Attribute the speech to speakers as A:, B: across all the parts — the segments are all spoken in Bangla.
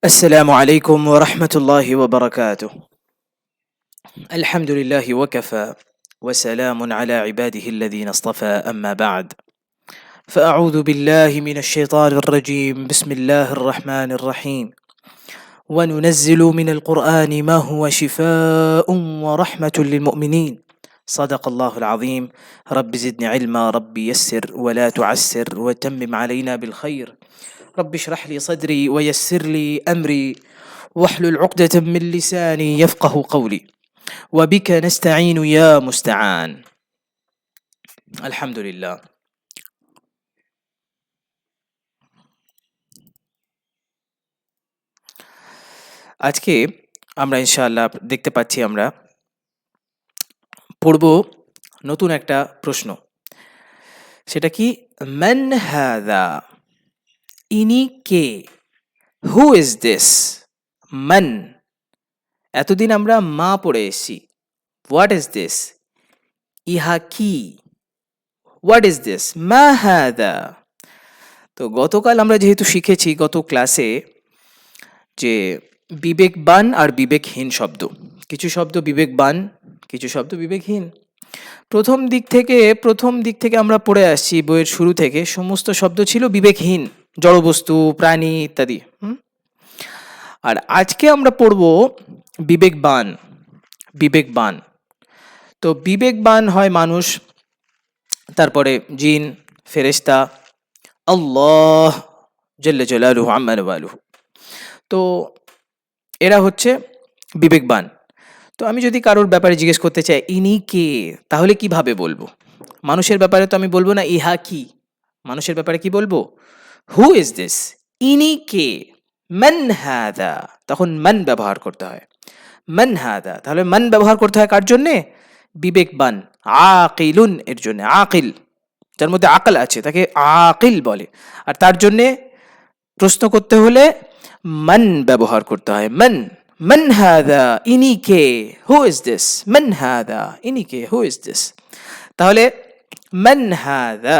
A: السلام عليكم ورحمة الله وبركاته. الحمد لله وكفى وسلام على عباده الذين اصطفى، أما بعد، فأعوذ بالله من الشيطان الرجيم. بسم الله الرحمن الرحيم. وننزل من القرآن ما هو شفاء ورحمة للمؤمنين. صدق الله العظيم. رب زدني علما، رب يسر ولا تعسر وتمم علينا بالخير. رب اشرح لي صدري ويسر لي أمري واحلل عقدة من لساني يفقه قولي وبك نستعين يا مستعان. আলহামদুলিল্লাহ। আজকে আমরা ইনশাআল্লাহ দেখতে পাচ্ছি আমরা পড়ব নতুন একটা প্রশ্ন। সেটা কি? মান হাদা, ইনি কে? Who is this? মান, এতদিন আমরা মা পড়ে এসেছি। What is this? ইহা কি? What is this? মা হাদা। তো গতকাল আমরা যেহেতু শিখেছি গত ক্লাসে যে বিবেকবান আর বিবেকহীন শব্দ, কিছু শব্দ বিবেকবান, কিছু শব্দ বিবেকহীন। প্রথম দিক থেকে আমরা পড়ে আসছি, বইয়ের শুরু থেকে সমস্ত শব্দ ছিল বিবেকহীন, জড়বস্তু, প্রাণী ইত্যাদি। আর আজকে আমরা পড়ব বিবেকবান। বিবেকবান, তো বিবেকবান হয় মানুষ, তারপরে জিন, ফেরেশতা, আল্লাহ জাল্লা জালালুহু আম্মা নাওয়ালুহু। তো এরা হচ্ছে বিবেকবান। তো আমি যদি কারোর ব্যাপারে জিজ্ঞেস করতে চাই ইনি কে, তাহলে কিভাবে বলবো? মানুষের ব্যাপারে তো আমি বলবো না ইহা কি, মানুষের ব্যাপারে কি বলবো? Who is this? ইনি কে? মান হাদা, তখন মান ব্যবহার করতে হয়। মান হাদা, তাহলে মান ব্যবহার করতে হয় কার জন্যে? বিবেকবান, আকিলুন এর জন্য। আকিল, যার মধ্যে আকল আছে তাকে আকিল বলে। আর তার জন্যে প্রশ্ন করতে হলে মান ব্যবহার করতে হয়। মান, মান হাদা, ইনি কে? Who is this? মান হাদা, ইনি কে? Who is this? তাহলে মান হাদা,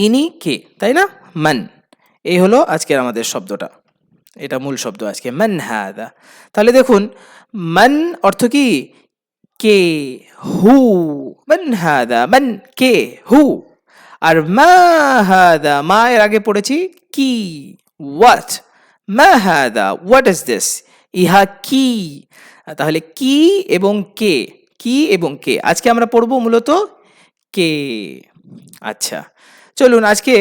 A: ইনি কে, তাই না? মান, এই হলো আজকের আমাদের শব্দটা, এটা মূল শব্দ আজকে, মান হাদা। তাহলে দেখুন, মান অর্থ কি? কে, হু। মান হাদা, মান কে, হু। আর মা হাদা, মা এর আগে পড়েছি কি, হোয়াট। মা হাদা, হোয়াট ইজ দিস? ইহা কি। তাহলে কি এবং কে, কি এবং কে, আজকে আমরা পড়ব মূলত কে। আচ্ছা, চলুন আজকে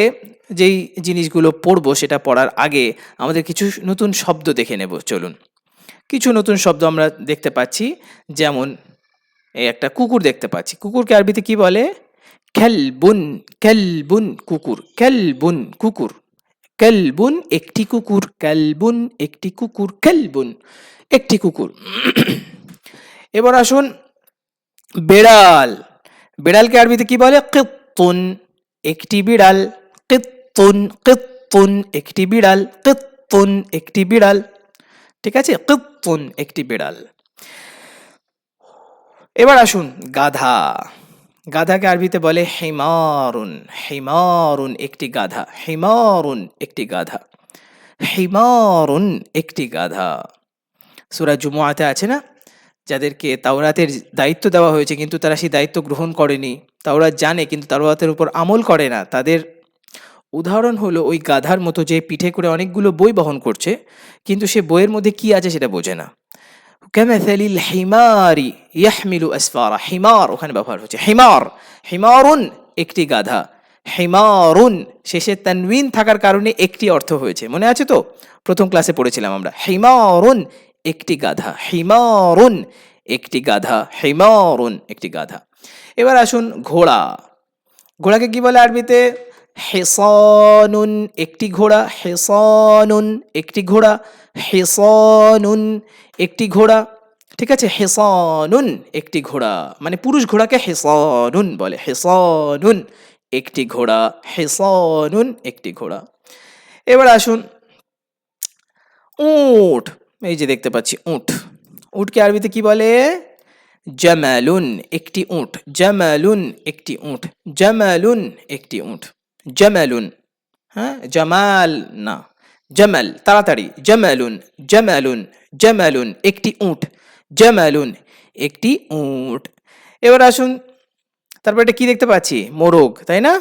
A: যেই জিনিসগুলো পড়বো সেটা পড়ার আগে আমাদের কিছু নতুন শব্দ দেখে নেব। চলুন, কিছু নতুন শব্দ আমরা দেখতে পাচ্ছি, যেমন এই একটা কুকুর দেখতে পাচ্ছি। কুকুরকে আরবিতে কি বলে? খেলবুন, খেলবুন কুকুর, খেলবুন কুকুর, খেলবুন একটি কুকুর, খেলবুন একটি কুকুর, খেলবুন একটি কুকুর। এবার আসুন বেড়াল। বেড়ালকে আরবিতে কি বলে? কিত্তুন, একটি বিড়াল, কিত্তুন, কিত্তুন একটি বিড়াল, কিত্তুন একটি বিড়াল। ঠিক আছে, কিত্তুন একটি বিড়াল। এবার আসুন গাধা। গাধাকে আরবিতে বলে হিমারুন, হিমারুন একটি গাধা, হিমারুন একটি গাধা, হিমারুন একটি গাধা। সূরা জুমুআতে আছে না, যাদেরকে তাওরাতের দায়িত্ব দেওয়া হয়েছে কিন্তু তারা সেই দায়িত্ব গ্রহণ করেনি, তাওরাত জানে কিন্তু তাওরাতের উপর আমল করে না, তাদের উদাহরণ হলো ওই গাধার মতো যে পিঠে করে অনেকগুলো বই বহন করছে কিন্তু সে বইয়ের মধ্যে কি আছে সেটা বোঝে না। কামাসালিল হিমারি ইয়াহমিলু আসফারা, হিমার ওখানে ব্যবহার হচ্ছে, হিমার, হিমারুন একটি গাধা, হিমারুন শেষে তানউইন থাকার কারণে একটি অর্থ হয়েছে, মনে আছে তো? প্রথম ক্লাসে পড়েছিলাম আমরা, হিমারুন একটি গাধা, হিমারুন একটি গাধা, হিমারুন একটি গাধা। এবার আসুন ঘোড়া। ঘোড়াকে কি বলে আরবিতে? হিসানুন একটি ঘোড়া, হিসানুন একটি ঘোড়া, হিসানুন একটি ঘোড়া। ঠিক আছে, হিসানুন একটি ঘোড়া, মানে পুরুষ ঘোড়াকে হিসানুন বলে, হিসানুন একটি ঘোড়া, হিসানুন একটি ঘোড়া। এবার আসুন উট। এই যে দেখতে পাচ্ছি উট, উটকে আরবিতে কি বলে? জামালুন একটি উট, জামালুন একটি উট, জামালুন একটি উট, জামালুন। হ্যাঁ, জামাল না, জামাল তাড়াতাড়ি, জামালুন জামালুন জামালুন একটি উট, জামালুন একটি উট। এবার আসুন, তারপর এটা কি দেখতে পাচ্ছি, মোরগ, তাই না?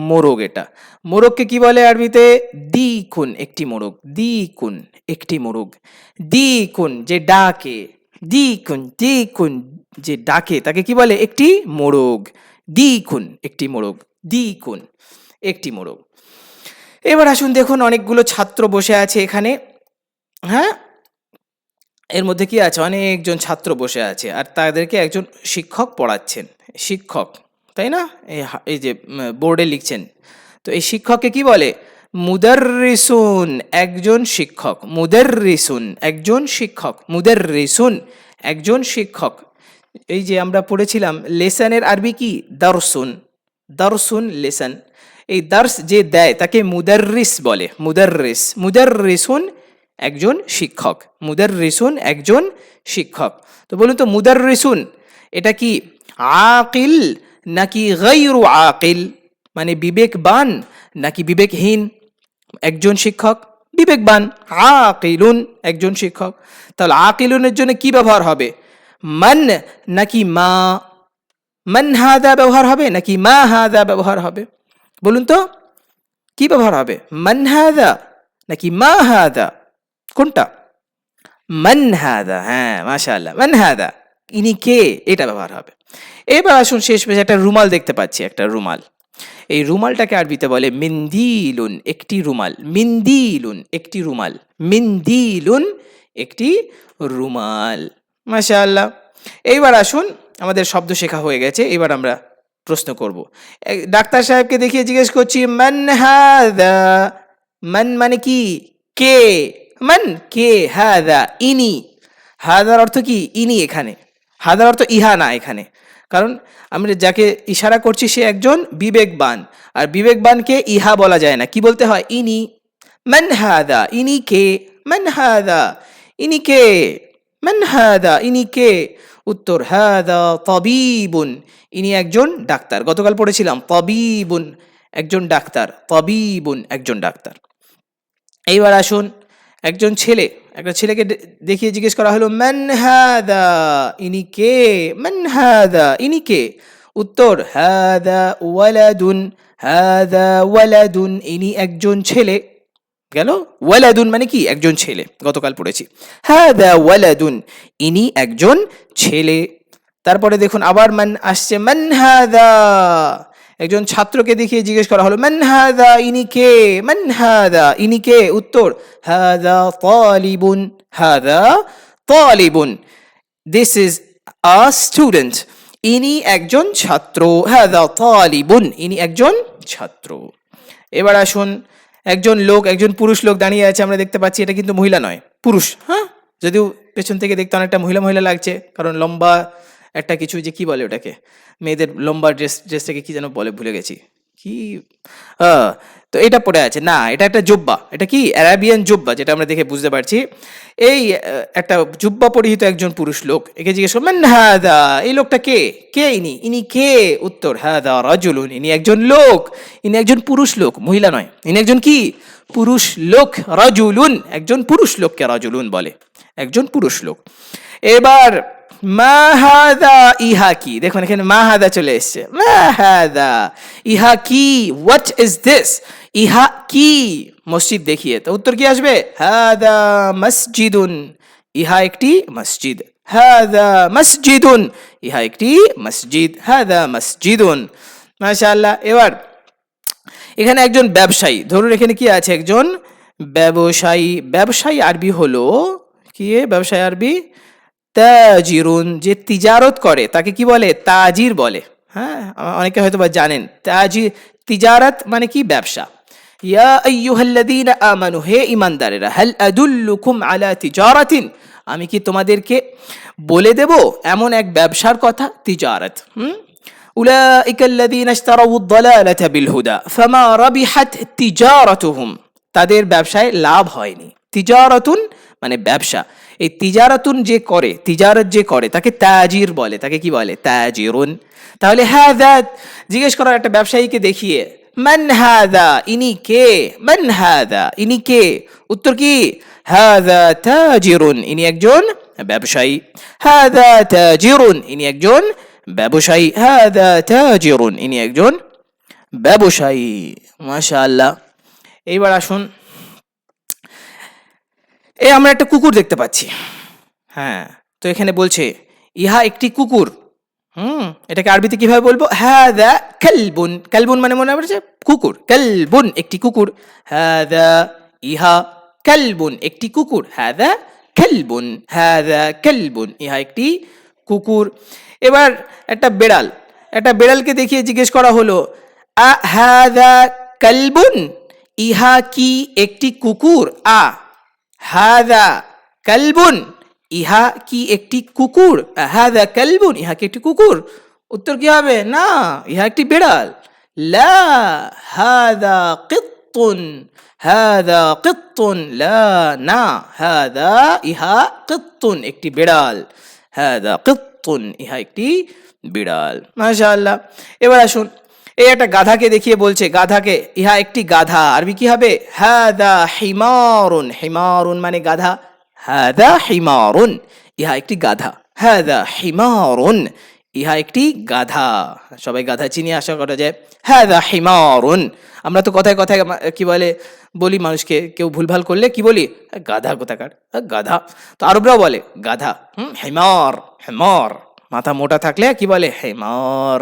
A: মোরগ, এটা মোরগকে কি বলে আরবিতে? দিকুন, একটি মোরগ, দিকুন একটি মোরগ। দিকুন যে ডাকে, দিকুন দিকুন যে ডাকে তাকে কি বলে? একটি মোরগ। দিকুন একটি মোরগ, দিকুন একটি মোরগ। এবার আসুন দেখুন, অনেকগুলো ছাত্র বসে আছে এখানে, হ্যাঁ, এর মধ্যে কি আছে? অনেকজন ছাত্র বসে আছে আর তাদেরকে একজন শিক্ষক পড়াচ্ছেন। শিক্ষক, তাই না? এই যে বোর্ডে লিখছেন, তো এই শিক্ষককে কি বলে? মুদাররিসুন, একজন শিক্ষক। মুদাররিসুন একজন শিক্ষক, মুদাররিসুন একজন শিক্ষক। এই যে আমরা পড়েছিলাম লেসনের আরবি কি? দারসুন, দারসুন লেসন। এই দার্স যে দেয় তাকে মুদাররিস বলে, মুদাররিস। মুদাররিসুন একজন শিক্ষক, মুদাররিসুন একজন শিক্ষক। তো বলুন তো, মুদাররিসুন এটা কি আকিল নাকি গায়রু আকিল? মানে বিবেকবান নাকি বিবেকহীন? একজন শিক্ষক বিবেকবান, আকিলুন একজন শিক্ষক। তাহলে আকিলুনের জন্য কি ব্যবহার হবে? মান নাকি মা? মান হাদা ব্যবহার হবে নাকি মা হাদা ব্যবহার হবে? বলুন তো কি ব্যবহার হবে? মান হাদা নাকি মা হাদা, কোনটা? মান হাদা, হ্যাঁ মাশাআল্লাহ, মান হাদা ইনি কে, এটা ব্যবহার হবে। এবার আসুন শেষ পেশে একটা রুমাল দেখতে পাচ্ছি, একটা রুমাল। এই রুমালটাকে আরবিতে বলে মিন্দিলুন, একটি রুমাল। মিন্দিলুন একটি রুমাল, মিন্দিলুন একটি রুমাল। মাশাআল্লাহ। এইবার আসুন, আমাদের শব্দ শেখা হয়ে গেছে, এবার আমরা প্রশ্ন করব। ডাক্তার সাহেবকে দেখিয়ে জিজ্ঞেস করছি, মান হাদা। মান মানে কি? কে। মান কে, হাদা ইনি। হাদার অর্থ কি? ইনি। এখানে হাদার অর্থ ইহা না এখানে, কারণ আমরা যাকে ইশারা করছি সে একজন বিবেকবান, আর বিবেকবানকে ইহা বলা যায় না, কি বলতে হয়? ইনি। মান হাদা ইনি কে, মান হাদা ইনি কে, মান হাদা ইনি কে? উত্তর, হাদা তাবিবুন, ইনি একজন ডাক্তার। গতকাল পড়েছিলাম তাবিবুন একজন ডাক্তার, তাবিবুন একজন ডাক্তার। এইবার আসুন, একজন ছেলে, একটা ছেলেকে দেখিয়ে জিজ্ঞেস করা হলো, মান হাদা ইনি কে, মান হাদা ইনি কে? উত্তর, হাদা ওয়ালাদুন, হাদা ওয়ালাদুন ইনি একজন ছেলে। গেল, ওয়ালাদুন মানে কি? একজন ছেলে, গতকাল পড়েছি। হাদা ওয়ালাদুন ইনি একজন ছেলে। তারপরে দেখুন আবার মান আসছে, মান হাদা, একজন ছাত্রকে দেখিয়ে জিজ্ঞেস করা হলো, মান হাদা ইনি কে, মান হাদা ইনি কে? উত্তর, হাদা তালিবুন, হাদা তালিবুন দিস ইজ আ স্টুডেন্ট, ইনি একজন ছাত্র। হাদা তালিবুন ইনি একজন ছাত্র। এবার আসুন, একজন লোক, একজন পুরুষ লোক দাঁড়িয়ে আছে, আমরা দেখতে পাচ্ছি এটা কিন্তু মহিলা নয়, পুরুষ। হ্যাঁ, যদিও পেছন থেকে দেখতে অনেকটা মহিলা মহিলা লাগছে, কারণ লম্বা একটা কিছু, যে কি বলে ওটাকে, মেয়েদের লম্বা ড্রেসটাকে কি যেন বলে, ভুলে গেছি কি। তো এটা পড়ে আছে না, এটা একটা জুব্বা, এটা কি অ্যারাবিয়ান জুব্বা, যেটা আমরা দেখে বুঝতে পারছি। এই একটা জুব্বা পরিহিত একজন পুরুষ লোক, একে জিজ্ঞেস করবেন, হাদা এই লোকটা কে, কে ইনি, ইনি কে? উত্তর, হাদা রাজুলুন ইনি একজন লোক, ইনি একজন পুরুষ লোক, মহিলা নয়, ইনি একজন কি? পুরুষ লোক। রাজুলুন একজন পুরুষ লোককে রাজুলুন বলে, একজন পুরুষ লোক। এবার মা হাদা ইহা কি? দেখুন এখানে মা হাদা চলে এসছে, মা হাদা ইহা কি, হোয়াট ইজ দিস, ইহা কি? মসজিদ দেখিয়ে, তো উত্তর কি আসবে? হাদা মসজিদুন, ইহা একটি মসজিদ। হাদা মসজিদুন, ইহা একটি মসজিদ। হাদা মসজিদুন। মাশাআল্লাহ। এবার এখানে একজন ব্যবসায়ী, ধরুন এখানে কি আছে? একজন ব্যবসায়ী। ব্যবসায়ী আরবি হলো কি? ব্যবসায়ী আরবি তাজিরুন, যে তিজারত করে তাকে কি বলে? তাজির বলে। হ্যাঁ, অনেকে হয়তো বা জানেন, তাজির তিজারত মানে কি? ব্যবসা। ইয়া আইয়ুহাল্লাযীনা আমানু, হে ঈমানদারেরা, হাল আদুল্লুকুম আলা তিজারাতিন, আমি কি তোমাদেরকে বলে দেব এমন এক ব্যবসার কথা? তিজারত। উলাইকাল্লাযীনা ইশতারাউদ দালালাতা বিল হুদা ফামা রাবিহাত তিজারাতুহুম, তাদের ব্যবসায় লাভ হয়নি। তিজারাতুন মানে ব্যবসা। এই তিজারাতুন যে করে, তিজারত যে করে, তাকে তাজির বলে। তাকে কি বলে? তাজিরুন। তাহলে হাদা জিজ্ঞেস করার একটা ব্যবসায়ীকে দেখিয়ে, মান হাদা, ইনি কে? মান হাদা, ইনি কে? উত্তর কি? হাদা তাজিরুন, ইনি একজন ব্যবসায়ী। হাদা তাজিরুন, ইনি একজন ব্যবসায়ী। হাদা তাজিরুন, ইনি একজন ব্যবসায়ী। মাশাআল্লাহ। এইবার আসুন, আমরা একটা কুকুর দেখতে পাচ্ছি। হ্যাঁ, তো এখানে বলছে ইহা একটি কুকুর। এটাকে আরবিতে কিভাবে বলবো? হাদা কালবুন। কালবুন মানে মনে পড়ছে কুকুর। কালবুন একটি কুকুর। হাদা, ইহা, কালবুন একটি কুকুর। হাদা কালবুন, হাদা কালবুন, ইহা একটি কুকুর। এবার একটা বেড়াল, একটা বেড়ালকে দেখিয়ে জিজ্ঞেস করা হলো, হাদা কালবুন, ইহা কি একটি কুকুর? হাদা কালবুন, ইহা কি একটি কুকুর? হাদা কালবুন, ইহা কি একটি কুকুর? উত্তর কি হবে? না, ইহা একটি বেড়াল। লা, হাদা কিত্তুন, হাদা কিত্তুন, লা, না, হাদা, ইহা, কিত্তুন একটি বেড়াল। হাদা কিত্তুন, ইহা একটি বিড়াল। মাশাআল্লাহ। এবার আসুন, এই একটা গাধাকে দেখিয়ে বলছে, গাধাকে, ইহা একটি গাধা। আরবি কি হবে? হাদা হিমারুন। হিমারুন মানে গাধা। হাদা হিমারুন, ইহা একটি গাধা। হাদা হিমারুন, ইহা একটি গাধা। সবাই গাধা চিনি, আশা করা যায়। হাদা হিমারুন। আমরা তো কথায় কথায় কি বলে বলি মানুষকে, কেউ ভুলভাল করলে কি বলি? গাধা কোথাকার, গাধা। তো আরবরাও বলে গাধা। হিমার, হিমার, মাথা মোটা থাকলে কি বলে? হিমার।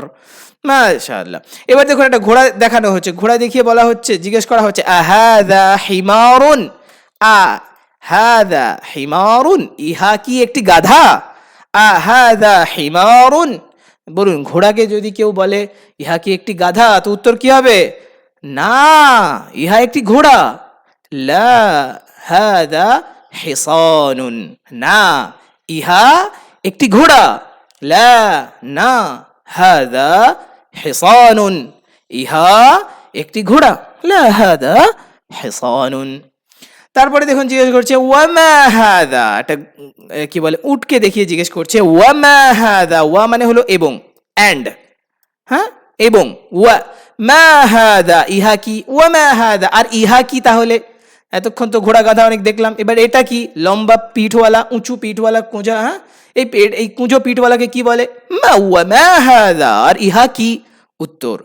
A: মাশাআল্লাহ। এবার দেখুন, একটা ঘোড়া দেখানো হচ্ছে। ঘোড়া দেখিয়ে বলা হচ্ছে, জিজ্ঞেস করা হচ্ছে, আহাদা হিমারুন, হাদা হিমারুন, ইহা কি একটি গাধা? আহাদা হিমারুন। বলুন, ঘোড়াকে যদি কেউ বলে ইহা কি একটি গাধা, তো উত্তর কি হবে? না, ইহা একটি ঘোড়া। লা, হাদা হিসানুন, না, ইহা একটি ঘোড়া। লা, না, হাদা হিসানুন, ইহা একটি ঘোড়া। লা, হাদা হিসানুন। তারপরে দেখুন, জিজ্ঞেস করছে ওয়ামা হাদা, একটা কি বলে উটকে দেখিয়ে জিজ্ঞেস করছে ওয়ামা হাদা। ওয়া মানে হলো এবং, অ্যান্ড, হ্যাঁ, এবং। ওয়া মা হাদা, ইহা কি? ওয়ামা হাদা, আর ইহা কি তাহলে? এতক্ষণ তো ঘোড়া গাধা অনেক দেখলাম, এবার এটা কি? লম্বা পিঠওয়ালা, উঁচু পিঠওয়ালা, কোঁজা, হ্যাঁ, এই কুঁজো পিঠওয়ালাকে কি বলে? মা ওয়ামা হাদা, আর ইহা কি? উত্তর,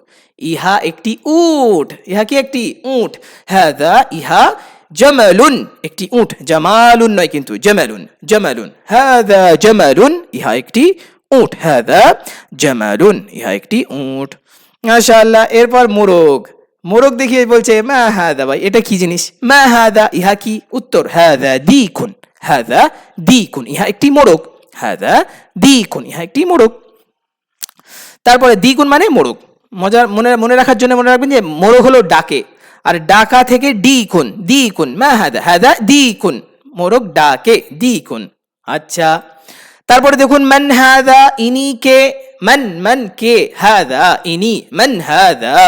A: ইহা একটি উট। ইহা কি একটি উট? হাদা, ইহা জামালুন, একটি উট। জামালুন নয় কিন্তু, জামালুন, জামালুন। হাদা জামালুন, ইহা একটি উট। হাদা জামালুন, ইহা একটি উট। মাশাআল্লাহ। এরপর মোরগ, মোরগ দেখিয়ে বলছে মা হাদা, ভাই এটা কি জিনিস? মা হাদা, ইহা কি? উত্তর, হাদা দিকুন। হাদা দিকুন, ইহা একটি মোরগ। হাদা দিকুন, ইহা একটি মোরগ। তারপরে দ্বিগুণ মানে মোরগ। মজার, মনে রাখার জন্য মনে রাখবেন যে মোরগ হলো ডাকে, আর ডাকা থেকে দ্বিগুণ। দ্বিগুণ মা হাদা, হাদা দ্বিগুণ, মোরগ ডাকে, দ্বিগুণ। আচ্ছা, তারপরে দেখুন মান হাদা, ইনি কে? মান কে? হাদা ইনি, মান হাদা,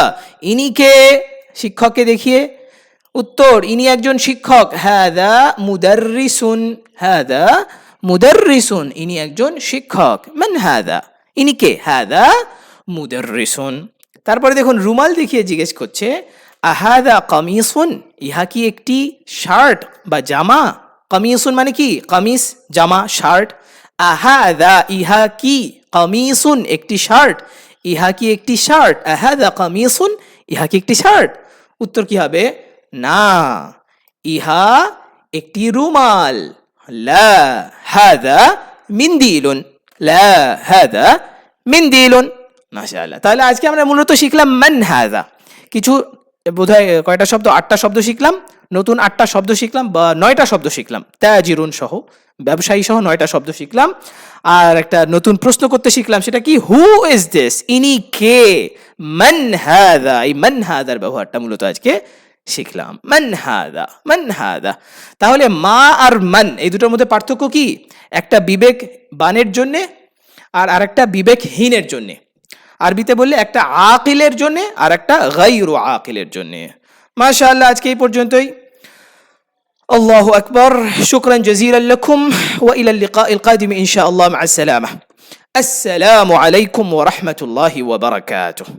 A: ইনি কে? শিক্ষককে দেখিয়ে উত্তর, ইনি একজন শিক্ষক। হাদা মুদাররিসুন, হাদা মুদাররিসুন, ইনি একজন শিক্ষক। মান হাদা, ইনি কে? হাদা মুদাররিসুন। তারপরে দেখুন, রুমাল দেখিয়ে জিজ্ঞেস করছে আহাদা কামিসুন, ইহা কি একটি শার্ট বা জামা? কামিসুন মানে কি? কামিজ, জামা, শার্ট। আহাদা, ইহা কি? কামিসুন, একটি শার্ট। ইহা কি একটি শার্ট? আহাদা কামিসুন, ইহা কি একটি শার্ট? উত্তর কি হবে? না, ইহা একটি রুমাল। লা, হাদা মিন্দিলুন। লা, হাদা মিন্দিলুন। মাশাআল্লাহ। তাহলে আজকে আমরা মূলত শিখলাম মান হাদা। কিছু বোধহয় কয়টা শব্দ? 8টা শব্দ শিখলাম। নতুন 8টা শব্দ শিখলাম, বা 9টা শব্দ শিখলাম, তাজিরুন সহ, ব্যবসায়ী সহ 9টা শব্দ শিখলাম। আর একটা নতুন প্রশ্ন করতে শিখলাম, সেটা কি? হু ইজ দিস, ইনি কে? মান হাদা, এই মান হাদার ব্যবহারটা মূলত আজকে শিখলাম। মান হাদা, মান হাদা। তাহলে মা আর মান, এই দুটোর মধ্যে পার্থক্য কি? একটা বিবেক বানের জন্যে আর আরেকটা বিবেকহীনের জন্যে। আরবিতে বললে একটা আকিলের জন্যে আর একটা গায়রু আকিলের জন্যে। মাশাআল্লাহ, আজকে এই পর্যন্তই। আল্লাহু আকবার। শুকরান জাযীলান লাকুম ওয়া ইলা লিকাইল কাদিম ইনশাআল্লাহ। মা আসসালামা। আসসালামু আলাইকুম ওয়া রাহমাতুল্লাহি ওয়া বারাকাতুহু।